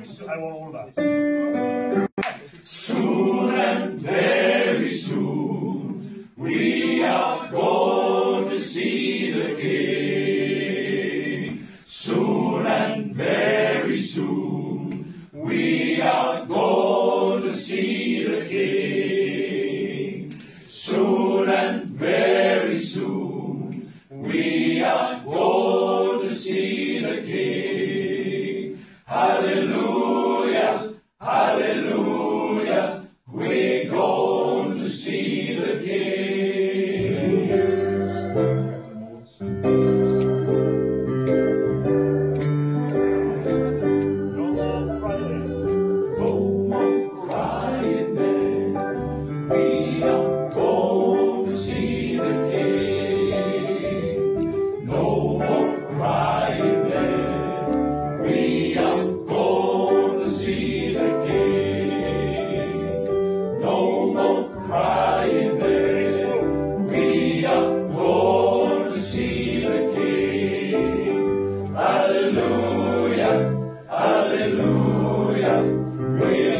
I want all of that. Soon and very soon, we are going to see the King. Soon and very soon, we are going to see the King. Soon and very soon, we are going to see the King. Hallelujah, hallelujah, we're going to see the King. No more crying. No more crying then. We are going to see the King. No more crying then. We are going to see the King. No more crying then. We are going to see the King. Hallelujah, hallelujah. We